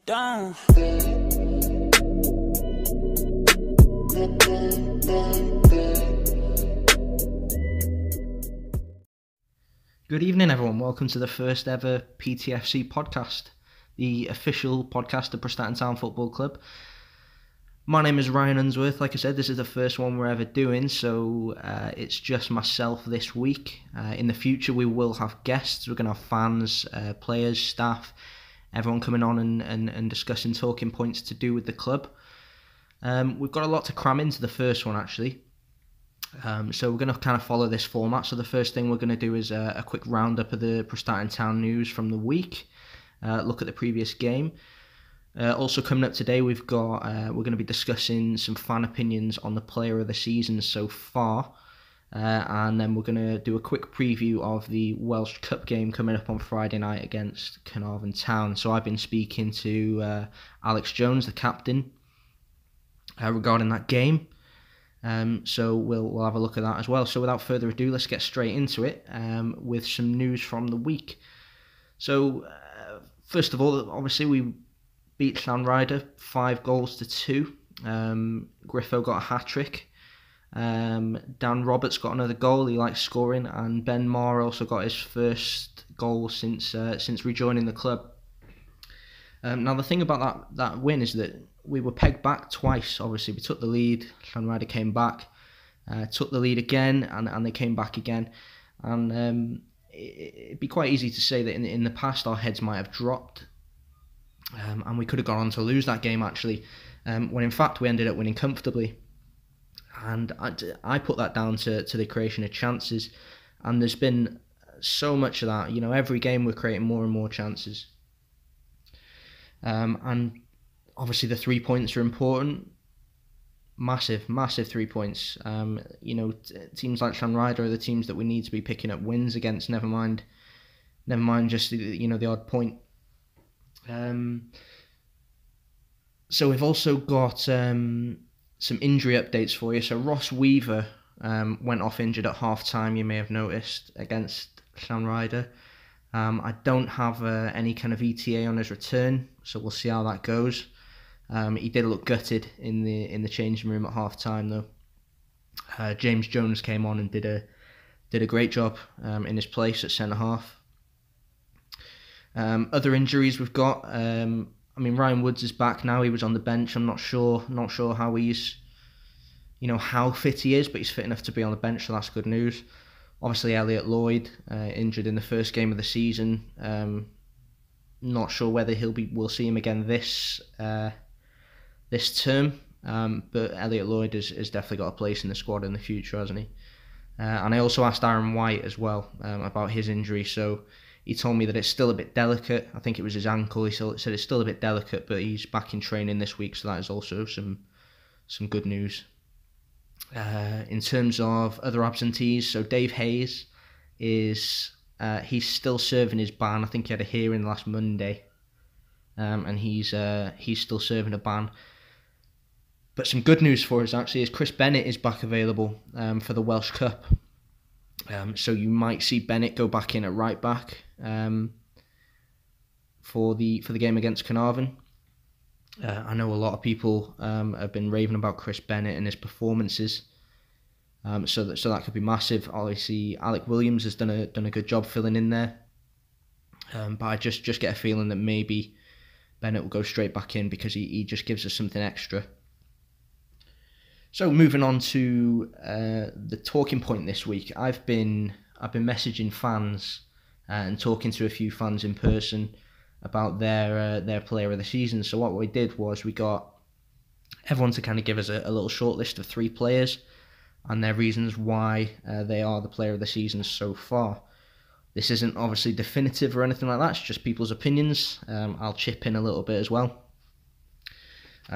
Damn. Good evening, everyone. Welcome to the first ever PTFC Podcast, the official podcast of Prestatyn Town Football Club. My name is Ryan Unsworth. Like I said, this is the first one we're ever doing, so it's just myself this week. In the future, we will have guests. We're going to have fans, players, staff, everyone coming on and discussing talking points to do with the club. We've got a lot to cram into the first one, actually. So we're going to kind of follow this format. So the first thing we're going to do is a quick roundup of the Prestatyn Town news from the week. Look at the previous game. Also coming up today, we're going to be discussing some fan opinions on the player of the season so far. And then we're going to do a quick preview of the Welsh Cup game coming up on Friday night against Llanrhaeadr Town. So I've been speaking to Alex Jones, the captain, regarding that game. So we'll have a look at that as well. So without further ado, let's get straight into it with some news from the week. So first of all, obviously we beat Llanrhaeadr 5-2. Griffo got a hat-trick. Dan Roberts got another goal. He likes scoring, and Ben Marr also got his first goal since rejoining the club. Now the thing about that win is that we were pegged back twice. Obviously, we took the lead. Llanrhaeadr came back, took the lead again, and they came back again. And it'd be quite easy to say that in the past our heads might have dropped, and we could have gone on to lose that game actually, when in fact we ended up winning comfortably. And I put that down to the creation of chances, and there's been so much of that. You know, every game we're creating more and more chances. And obviously the 3 points are important. Massive 3 points. Teams like Llanrhaeadr are the teams that we need to be picking up wins against. Never mind just the odd point. So we've also got some injury updates for you. So Ross Weaver went off injured at half time. You may have noticed, against Llanrhaeadr. I don't have any kind of ETA on his return, so we'll see how that goes. He did look gutted in the changing room at half time though. James Jones came on and did a great job in his place at centre half. Other injuries we've got. Ryan Woods is back now. He was on the bench. I'm not sure how he's, how fit he is, but he's fit enough to be on the bench, so that's good news. Obviously, Elliot Lloyd injured in the first game of the season. Not sure whether we'll see him again this term. But Elliot Lloyd has definitely got a place in the squad in the future, hasn't he? And I also asked Aaron White as well about his injury. So he told me that it's still a bit delicate. I think it was his ankle. He said it's still a bit delicate, but he's back in training this week, so that is also some good news. In terms of other absentees, so Dave Hayes he's still serving his ban. I think he had a hearing last Monday, and he's still serving a ban. But some good news for us actually is Chris Bennett is back available for the Welsh Cup. So you might see Bennett go back in at right back for the game against Carnarvon. I know a lot of people have been raving about Chris Bennett and his performances, so that could be massive. Obviously, Alec Williams has done a good job filling in there, but I just get a feeling that maybe Bennett will go straight back in because he just gives us something extra. So moving on to the talking point this week, I've been messaging fans and talking to a few fans in person about their player of the season. So what we did was we got everyone to kind of give us a little short list of 3 players and their reasons why they are the player of the season so far. This isn't obviously definitive or anything like that, it's just people's opinions. I'll chip in a little bit as well.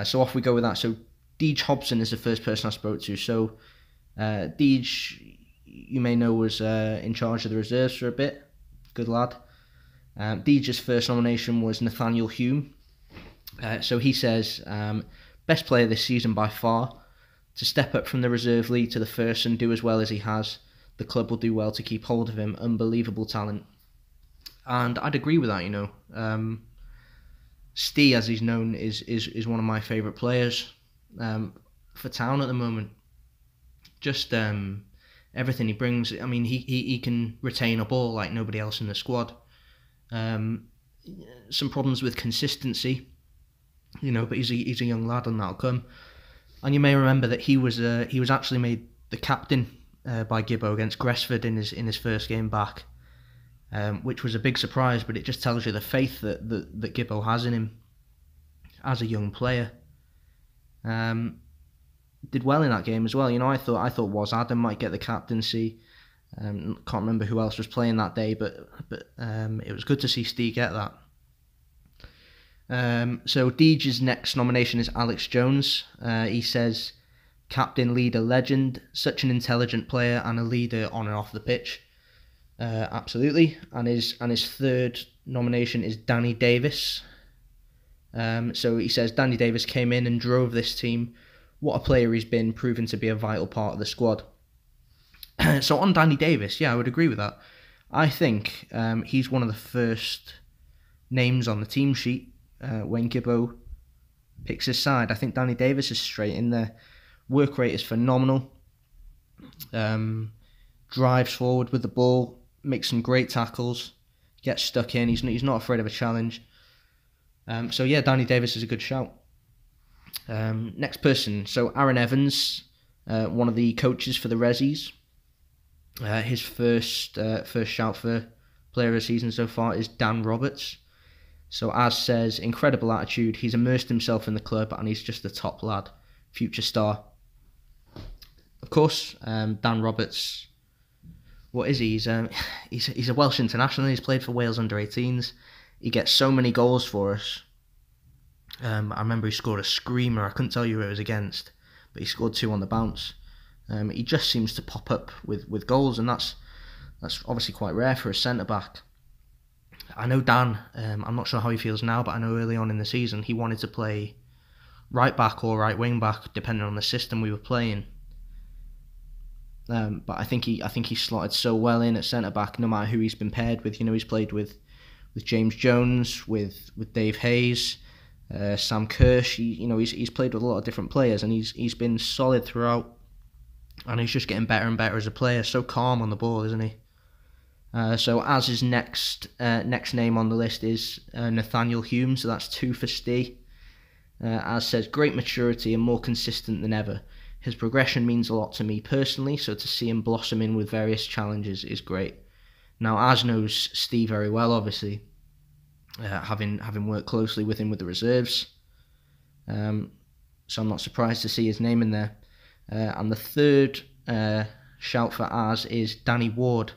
So off we go with that. So Deej Hobson is the first person I spoke to. So Deej, you may know, was in charge of the reserves for a bit. Good lad. Deej's first nomination was Nathaniel Hume. So he says, best player this season by far. To step up from the reserve league to the first and do as well as he has, the club will do well to keep hold of him. Unbelievable talent. And I'd agree with that, Steve, as he's known, is one of my favourite players for Town at the moment. Just everything he brings. I mean, he can retain a ball like nobody else in the squad. Some problems with consistency, but he's a young lad and that'll come. And you may remember that he was actually made the captain by Gibbo against Gresford in his first game back, which was a big surprise. But it just tells you the faith that Gibbo has in him as a young player. Did well in that game as well. I thought Was Adam might get the captaincy. Can't remember who else was playing that day, but it was good to see Steve get that. So Deege's next nomination is Alex Jones. He says, captain, leader, legend, such an intelligent player and a leader on and off the pitch. Absolutely. And his third nomination is Danny Davis. So he says Danny Davis came in and drove this team. What a player he's been, proven to be a vital part of the squad. So on Danny Davis, yeah, I would agree with that. I think he's one of the first names on the team sheet when Gibbo picks his side. I think Danny Davis is straight in there. Work rate is phenomenal. Drives forward with the ball, makes some great tackles, gets stuck in. He's not afraid of a challenge. So yeah, Danny Davis is a good shout. Next person, so Aaron Evans, one of the coaches for the Rezzies. His first shout for player of the season so far is Dan Roberts. So as says, incredible attitude. He's immersed himself in the club and he's just a top lad, future star. Of course, Dan Roberts. What is he? He's a Welsh international. He's played for Wales under-18s. He gets so many goals for us. I remember he scored a screamer. I couldn't tell you who it was against, but he scored 2 on the bounce. He just seems to pop up with goals, and that's obviously quite rare for a centre-back. I know Dan, I'm not sure how he feels now, but I know early on in the season he wanted to play right back or right wing back, depending on the system we were playing. But I think he slotted so well in at centre back, no matter who he's been paired with. He's played with James Jones, with Dave Hayes, Sam Kirsch. He's played with a lot of different players, and he's been solid throughout. And he's just getting better and better as a player. So calm on the ball, isn't he? So as his next name on the list is Nathaniel Hume. So that's 2 for Steve. As says, great maturity and more consistent than ever. His progression means a lot to me personally, so to see him blossom in with various challenges is great. Now, Az knows Steve very well, obviously, having worked closely with him with the reserves. So I'm not surprised to see his name in there. And the third shout for Az is Danny Ward.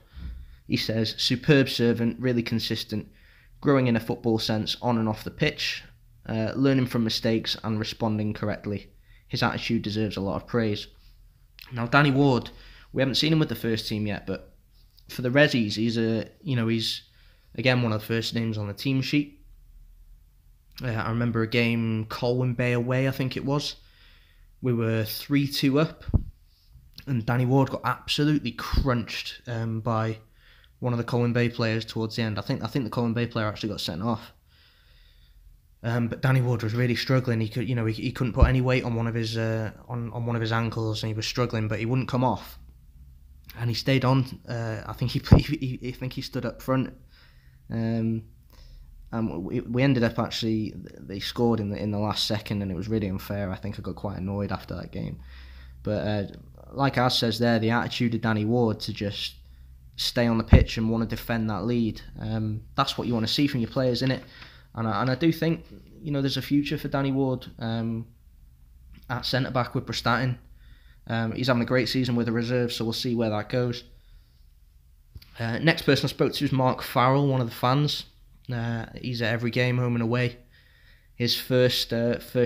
He says, superb servant, really consistent, growing in a football sense on and off the pitch, learning from mistakes and responding correctly. His attitude deserves a lot of praise. Now, Danny Ward, we haven't seen him with the first team yet, but for the Rezzies, he's again one of the first names on the team sheet. I remember a game, Colwyn Bay away, I think it was. We were 3-2 up, and Danny Ward got absolutely crunched by one of the Colwyn Bay players towards the end. I think the Colwyn Bay player actually got sent off. But Danny Ward was really struggling. He couldn't put any weight on one of his on one of his ankles, and he was struggling, but he wouldn't come off. And he stayed on. I think he stood up front. And we ended up actually, they scored in the last second, and it was really unfair. I think I got quite annoyed after that game. But like Az says there, the attitude of Danny Ward to just stay on the pitch and want to defend that lead, that's what you want to see from your players, innit? And I do think, there's a future for Danny Ward at centre-back with Prestatyn. He's having a great season with the reserves, so we'll see where that goes. Next person I spoke to is Mark Farrell, one of the fans. He's at every game, home and away. His first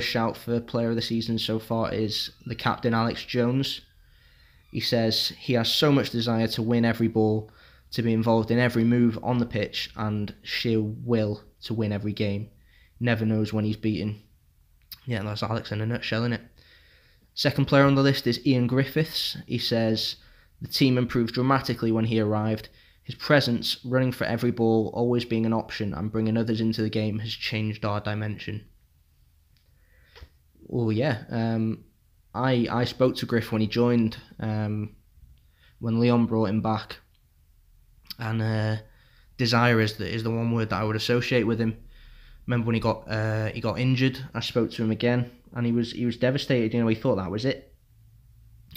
shout for player of the season so far is the captain, Alex Jones. He says he has so much desire to win every ball, to be involved in every move on the pitch, and sheer will to win every game. Never knows when he's beaten. Yeah, that's Alex in a nutshell, innit? Second player on the list is Ian Griffiths. He says the team improved dramatically when he arrived. His presence, running for every ball, always being an option and bringing others into the game has changed our dimension. Oh yeah, I spoke to Griff when he joined, when Leon brought him back, and desire is the one word that I would associate with him. Remember when he got injured, I spoke to him again, and he was devastated. He thought that was it.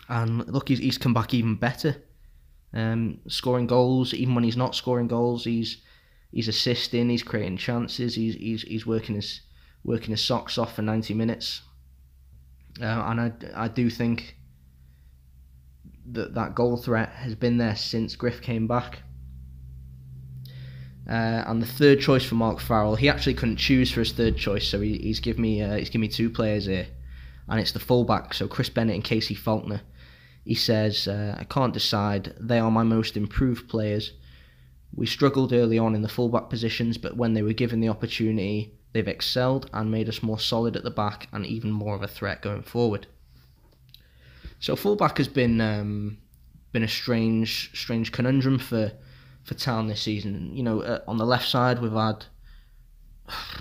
And look, he's come back even better. Scoring goals, even when he's not scoring goals, he's assisting, he's creating chances, he's working his socks off for 90 minutes. And I do think that goal threat has been there since Griff came back. And the third choice for Mark Farrell, he actually couldn't choose for his third choice, so he's given me two players here, and it's the fullback, so Chris Bennett and Casey Faulkner. He says, I can't decide, they are my most improved players. We struggled early on in the fullback positions, but when they were given the opportunity, they've excelled and made us more solid at the back and even more of a threat going forward. So fullback has been a strange conundrum for Town this season. On the left side we've had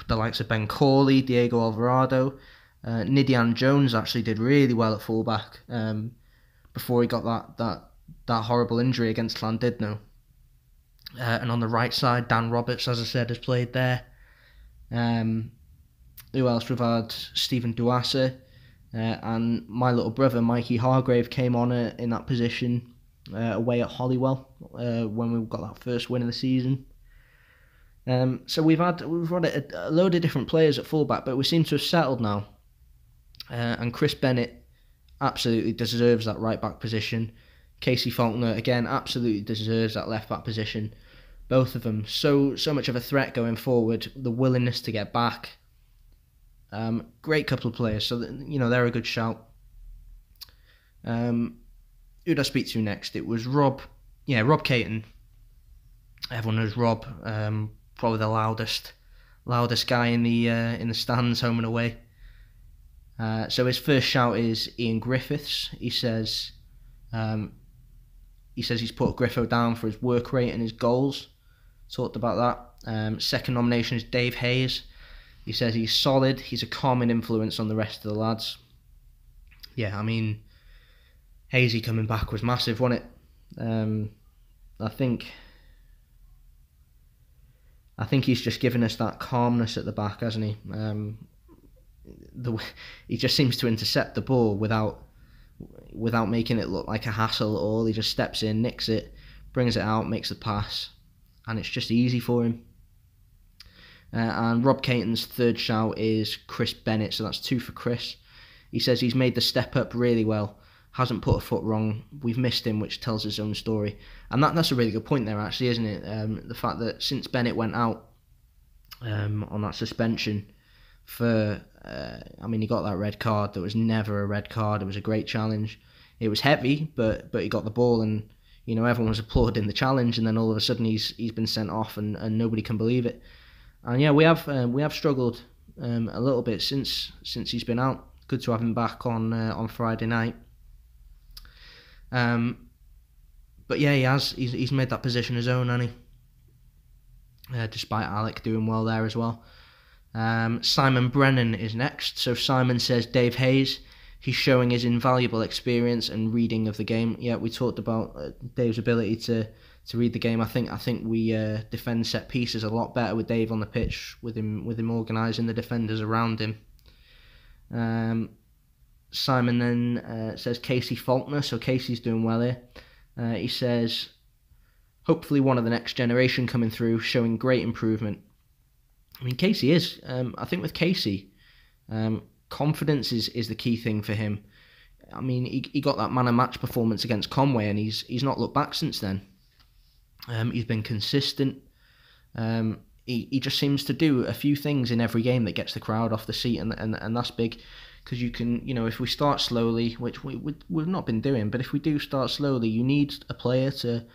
the likes of Ben Corley, Diego Alvarado, Nidian Jones actually did really well at fullback before he got that horrible injury against Llanrhaeadr. And on the right side, Dan Roberts, as I said, has played there. Who else? We've had Stephen Duasa, and my little brother Mikey Hargrave came on in that position away at Holywell when we got that first win of the season. So we've had a load of different players at fullback, but we seem to have settled now. And Chris Bennett absolutely deserves that right back position. Casey Faulkner again absolutely deserves that left back position. Both of them so much of a threat going forward. The willingness to get back. Great couple of players, so they're a good shout. Who did I speak to next? It was Rob. Yeah, Rob Caton. Everyone knows Rob. Probably the loudest guy in the stands, home and away. So his first shout is Ian Griffiths. He says he's put Griffo down for his work rate and his goals. Talked about that. Second nomination is Dave Hayes. He says he's solid. He's a calming influence on the rest of the lads. Yeah, I mean, Hazy coming back was massive, wasn't it? I think he's just given us that calmness at the back, hasn't he? He just seems to intercept the ball without making it look like a hassle at all. He just steps in, nicks it, brings it out, makes the pass, and it's just easy for him. And Rob Caton's third shout is Chris Bennett, so that's 2 for Chris. He says he's made the step up really well, hasn't put a foot wrong. We've missed him, which tells his own story. And that's a really good point there, actually, isn't it? The fact that since Bennett went out on that suspension for, he got that red card. There was never a red card. It was a great challenge. It was heavy, but he got the ball, and everyone was applauding the challenge. And then all of a sudden he's been sent off, and nobody can believe it. And yeah, we have struggled a little bit since he's been out. Good to have him back on Friday night. But yeah, he's made that position his own, hasn't he? Despite Alec doing well there as well. Simon Brennan is next. So Simon says Dave Hayes, he's showing his invaluable experience and reading of the game. Yeah, we talked about Dave's ability to read the game. I think we defend set pieces a lot better with Dave on the pitch, with him organising the defenders around him. Simon then says Casey Faulkner, so Casey's doing well here. He says, hopefully one of the next generation coming through, showing great improvement. I mean, Casey is. I think with Casey, confidence is the key thing for him. I mean, he got that man of match performance against Conway, and he's not looked back since then. He's been consistent. He just seems to do a few things in every game that gets the crowd off the seat, and that's big. Because you can, if we start slowly, which we've not been doing, but if we do start slowly, you need a player to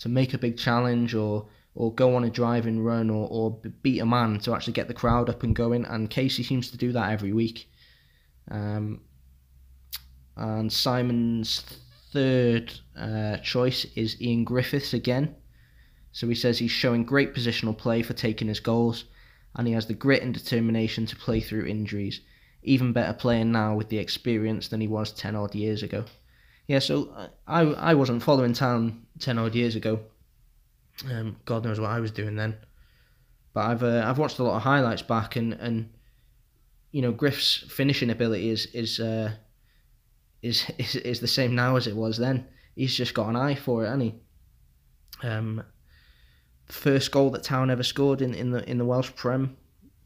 make a big challenge or go on a driving run or beat a man to actually get the crowd up and going. And Casey seems to do that every week. And Simon's third choice is Ian Griffiths again. So he says he's showing great positional play for taking his goals, and he has the grit and determination to play through injuries. Even better playing now with the experience than he was 10 odd years ago. Yeah, so I wasn't following Town 10 odd years ago. God knows what I was doing then. But I've watched a lot of highlights back, and you know, Griff's finishing ability is the same now as it was then. He's just got an eye for it, hasn't he? First goal that Town ever scored in the Welsh Prem,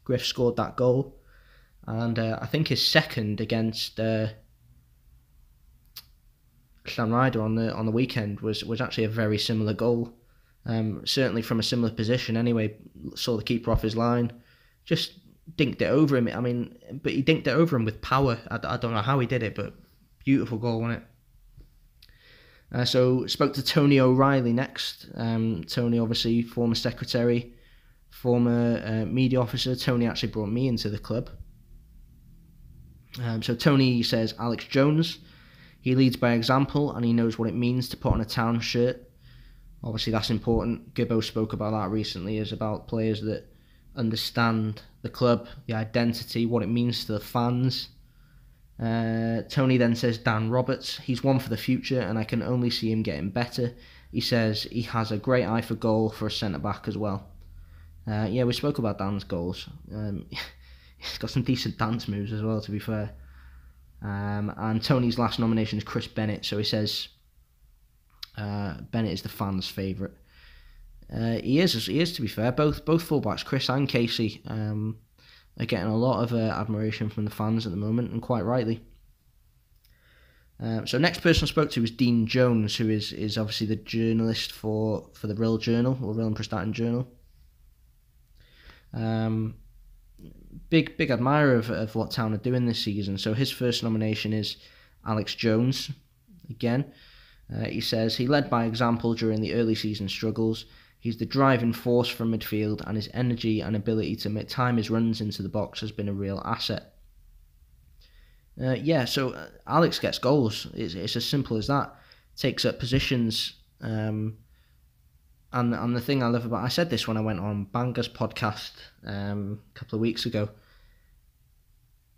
Griff scored that goal, and I think his second against Llanrhaeadr on the weekend was actually a very similar goal. Certainly from a similar position. Anyway, saw the keeper off his line, just dinked it over him. I mean, but he dinked it over him with power. I don't know how he did it, but beautiful goal, wasn't it? So spoke to Tony O'Reilly next. Tony, obviously, former secretary, former media officer. Tony actually brought me into the club. So Tony says Alex Jones, he leads by example and he knows what it means to put on a Town shirt. Obviously that's important. Gibbo spoke about that recently, is about players that understand the club, the identity, what it means to the fans. Tony then says Dan Roberts, he's one for the future and I can only see him getting better. He says he has a great eye for goal for a centre-back as well. Yeah, we spoke about Dan's goals. He's got some decent dance moves as well, to be fair. And Tony's last nomination is Chris Bennett, so he says Bennett is the fans' favourite. He is, to be fair. Both fullbacks, Chris and Casey, are getting a lot of admiration from the fans at the moment, and quite rightly. So next person I spoke to was Dean Jones, who is obviously the journalist for the Rill Journal, or Rill and Prestatyn Journal. Big admirer of what Town are doing this season. So his first nomination is Alex Jones, again. He says he led by example during the early season struggles. He's the driving force from midfield, and his energy and ability to time his runs into the box has been a real asset. So Alex gets goals. It's as simple as that. Takes up positions. And the thing I love about... I said this when I went on Banger's podcast a couple of weeks ago.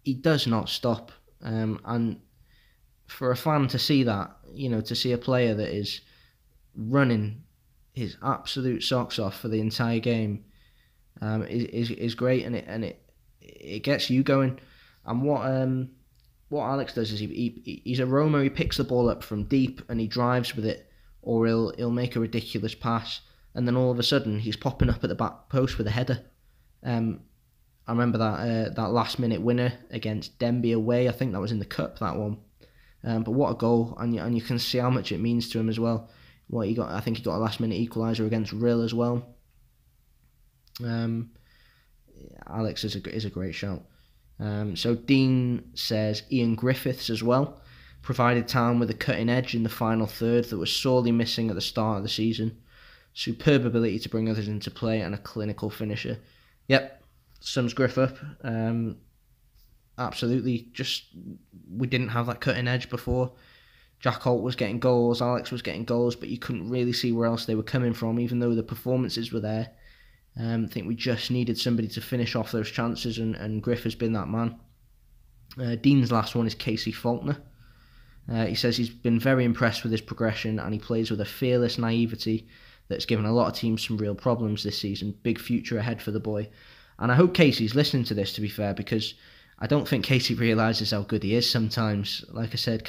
He does not stop. And for a fan to see that, you know, to see a player that is running his absolute socks off for the entire game, is great, and it gets you going. And what Alex does is he's a roamer. He picks the ball up from deep and he drives with it, or he'll make a ridiculous pass, and then all of a sudden he's popping up at the back post with a header. I remember that last minute winner against Denby away. I think that was in the cup, that one. But what a goal, and you can see how much it means to him as well. What he got, I think he got a last minute equaliser against Rill as well. Alex is a great shout. So Dean says Ian Griffiths as well provided Town with a cutting edge in the final third that was sorely missing at the start of the season. Superb ability to bring others into play and a clinical finisher. Yep, sums Griff up. Absolutely, just we didn't have that cutting edge before. Jack Holt was getting goals, Alex was getting goals, but you couldn't really see where else they were coming from, even though the performances were there. I think we just needed somebody to finish off those chances, and Griff has been that man. Dean's last one is Casey Faulkner. He says he's been very impressed with his progression, and he plays with a fearless naivety that's given a lot of teams some real problems this season. Big future ahead for the boy. And I hope Casey's listening to this, to be fair, because I don't think Casey realises how good he is sometimes. Like I said,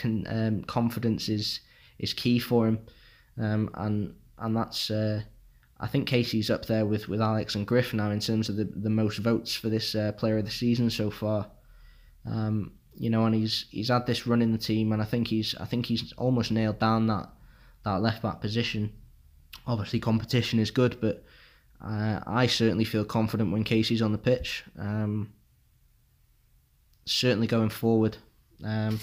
confidence is key for him, and that's I think Casey's up there with Alex and Griff now in terms of the most votes for this player of the season so far. You know, and he's had this run in the team, and I think he's almost nailed down that left back position. Obviously, competition is good, but I certainly feel confident when Casey's on the pitch. Certainly going forward. So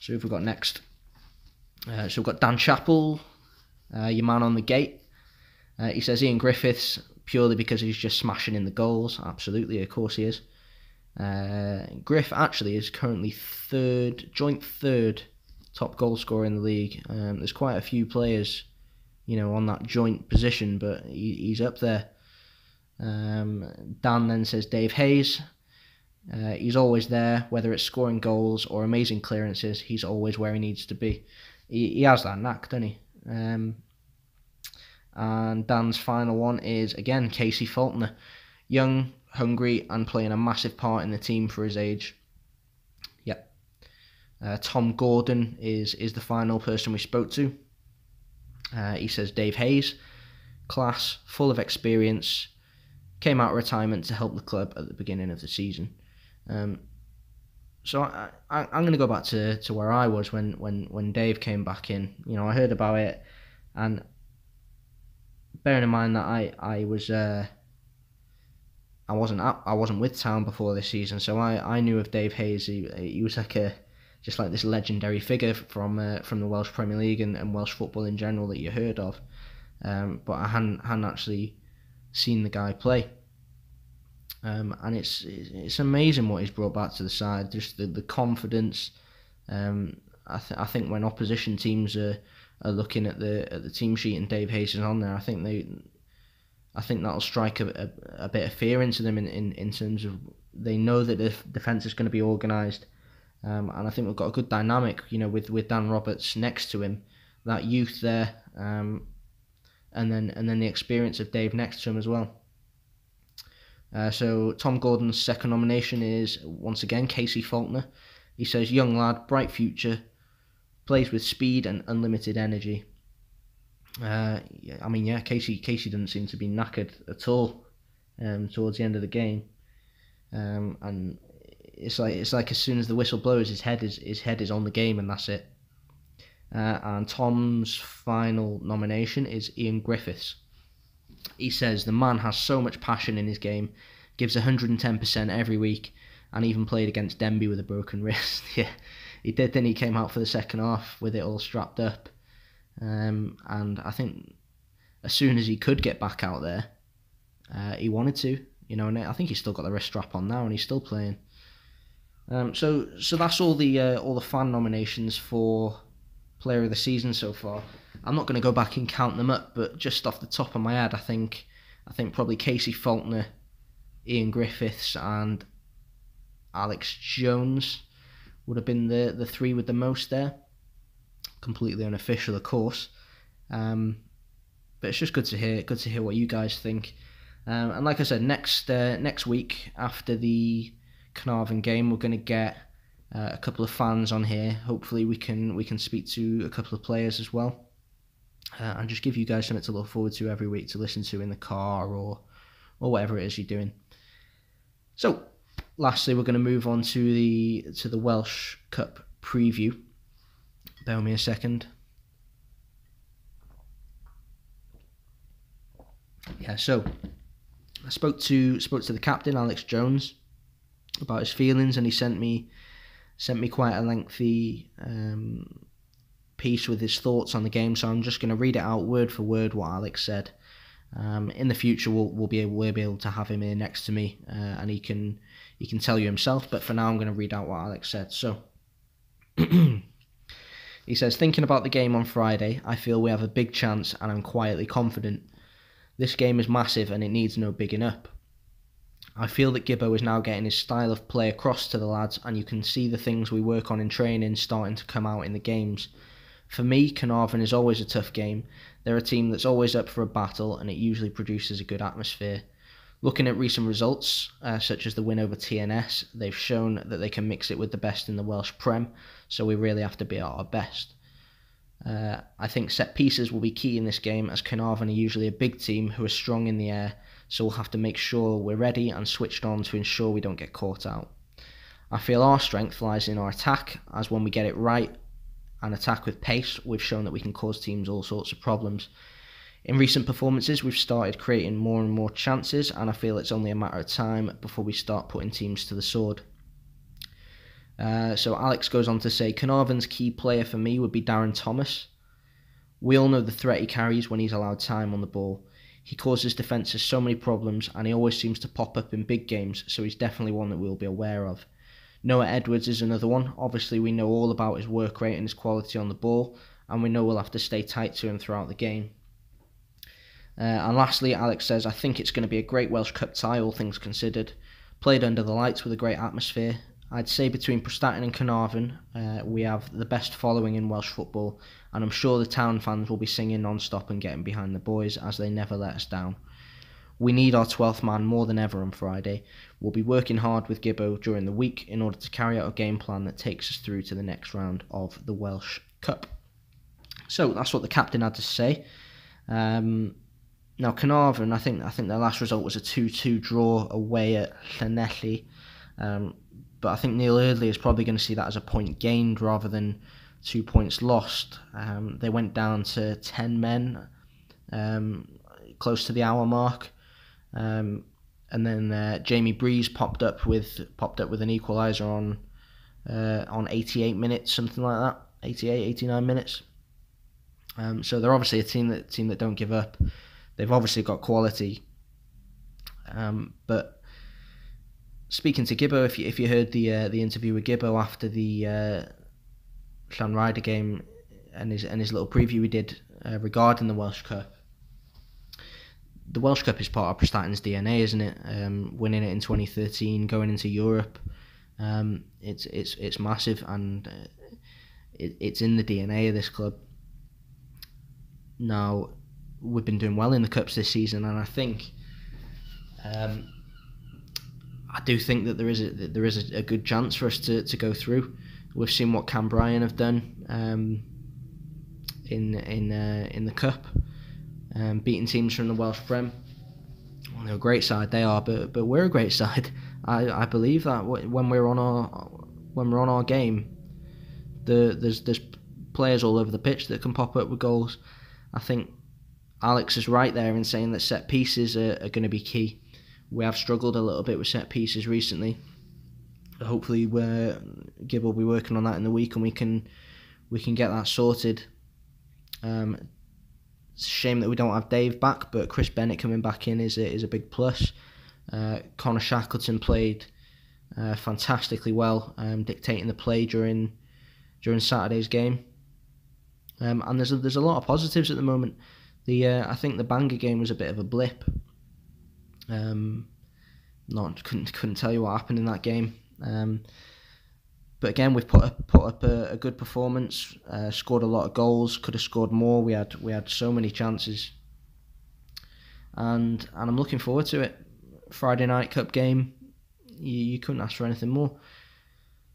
who have we got next? So we've got Dan Chappell, your man on the gate. He says Ian Griffiths, purely because he's just smashing in the goals. Absolutely, of course he is. Griff actually is currently joint third top goal scorer in the league. There's quite a few players, on that joint position, but he's up there. Dan then says Dave Hayes. He's always there, whether it's scoring goals or amazing clearances. He's always where he needs to be. He has that knack, doesn't he? And Dan's final one is, again, Casey Faulkner. Young, hungry, and playing a massive part in the team for his age. Yep. Tom Gordon is the final person we spoke to. He says Dave Hayes, class, full of experience, came out of retirement to help the club at the beginning of the season. So I'm going to go back to where I was when Dave came back in. I heard about it, and bearing in mind that I wasn't with Town before this season, so I knew of Dave Hayes. He was just like this legendary figure from the Welsh Premier League and Welsh football in general that you heard of, but I hadn't actually seen the guy play. And it's amazing what he's brought back to the side. Just the confidence. I think when opposition teams are looking at the team sheet and Dave Hayes is on there, I think that'll strike a bit of fear into them in terms of they know that the defence is going to be organised. And I think we've got a good dynamic, with Dan Roberts next to him, that youth there, and then the experience of Dave next to him as well. So Tom Gordon's second nomination is, once again, Casey Faulkner. He says, young lad, bright future, plays with speed and unlimited energy. Casey doesn't seem to be knackered at all towards the end of the game. And it's like as soon as the whistle blows, his head is on the game, and that's it. And Tom's final nomination is Ian Griffiths. He says the man has so much passion in his game, gives 110% every week, and even played against Denby with a broken wrist. Yeah, he did. Then he came out for the second half with it all strapped up, and I think as soon as he could get back out there, he wanted to. And I think he's still got the wrist strap on now, and he's still playing. So that's all the fan nominations for Player of the Season so far. I'm not going to go back and count them up, but just off the top of my head, I think probably Casey Faulkner, Ian Griffiths, and Alex Jones would have been the three with the most there. Completely unofficial, of course, but it's just good to hear what you guys think. And like I said, next week after the Carnarvon game, we're going to get a couple of fans on here. Hopefully, we can speak to a couple of players as well. And just give you guys something to look forward to every week to listen to in the car or whatever it is you're doing. So, lastly, we're going to move on to the Welsh Cup preview. Bear with me a second. Yeah, so I spoke to the captain, Alex Jones, about his feelings, and he sent me quite a lengthy piece with his thoughts on the game, so I'm just going to read it out word for word what Alex said. In the future, we'll be able to have him here next to me, and he can tell you himself. But for now, I'm going to read out what Alex said. So he says, thinking about the game on Friday, I feel we have a big chance, and I'm quietly confident. This game is massive, and it needs no bigging up. I feel that Gibbo is now getting his style of play across to the lads, and you can see the things we work on in training starting to come out in the games. For me, Carnarvon is always a tough game. They're a team that's always up for a battle, and it usually produces a good atmosphere. Looking at recent results, such as the win over TNS, they've shown that they can mix it with the best in the Welsh Prem, so we really have to be at our best. I think set pieces will be key in this game, as Carnarvon are usually a big team who are strong in the air, so we'll have to make sure we're ready and switched on to ensure we don't get caught out. I feel our strength lies in our attack, as when we get it right and attack with pace, we've shown that we can cause teams all sorts of problems. In recent performances, we've started creating more and more chances, and I feel it's only a matter of time before we start putting teams to the sword. So Alex goes on to say, Carnarvon's key player for me would be Darren Thomas. We all know the threat he carries when he's allowed time on the ball. He causes defences so many problems, and he always seems to pop up in big games, so he's definitely one that we'll be aware of. Noah Edwards is another one. Obviously, we know all about his work rate and his quality on the ball, and we know we'll have to stay tight to him throughout the game. And lastly, Alex says, I think it's going to be a great Welsh Cup tie, all things considered. Played under the lights with a great atmosphere. I'd say between Prestatyn and Carnarvon, we have the best following in Welsh football, and I'm sure the town fans will be singing non-stop and getting behind the boys as they never let us down. We need our 12th man more than ever on Friday. We'll be working hard with Gibbo during the week in order to carry out a game plan that takes us through to the next round of the Welsh Cup. So that's what the captain had to say. Now Carnarvon, I think their last result was a 2-2 draw away at Llanrhaeadr. But I think Neil Eardley is probably going to see that as a point gained rather than 2 points lost. They went down to 10 men, close to the hour mark, and then Jamie Breeze popped up with an equaliser on 88 minutes, something like that, 88, 89 minutes. So they're obviously a team that don't give up. They've obviously got quality, but. Speaking to Gibbo, if you heard the interview with Gibbo after the Llanrhaeadr game and his little preview he did regarding the Welsh Cup, the Welsh Cup is part of Prestatyn's DNA, isn't it? Winning it in 2013, going into Europe, it's massive, and it's in the DNA of this club. Now, we've been doing well in the cups this season, and I think. I do think that there is a good chance for us to go through. We've seen what Cambrian have done in the cup, beating teams from the Welsh Prem. Well, they're a great side, they are, but we're a great side. I believe that when we're on our game, there's players all over the pitch that can pop up with goals. I think Alex is right there in saying that set pieces are going to be key. We have struggled a little bit with set pieces recently. Hopefully, Gib will be working on that in the week, and we can get that sorted. It's a shame that we don't have Dave back, but Chris Bennett coming back in is a big plus. Connor Shackleton played fantastically well, dictating the play during Saturday's game. And there's a lot of positives at the moment. I think the Bangor game was a bit of a blip. Couldn't tell you what happened in that game. But again, we've put up a good performance. Scored a lot of goals. Could have scored more. We had so many chances. And I'm looking forward to it. Friday night cup game. You couldn't ask for anything more.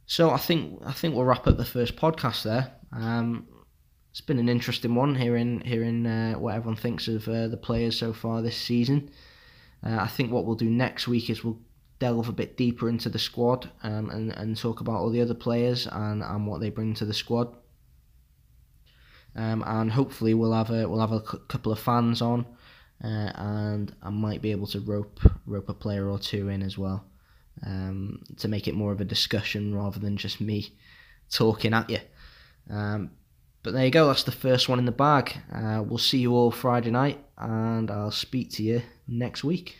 So I think we'll wrap up the first podcast there. It's been an interesting one hearing what everyone thinks of the players so far this season. I think what we'll do next week is we'll delve a bit deeper into the squad and talk about all the other players and what they bring to the squad. And hopefully we'll have a couple of fans on, and I might be able to rope a player or two in as well, to make it more of a discussion rather than just me talking at you. But there you go, that's the first one in the bag. We'll see you all Friday night, and I'll speak to you next week.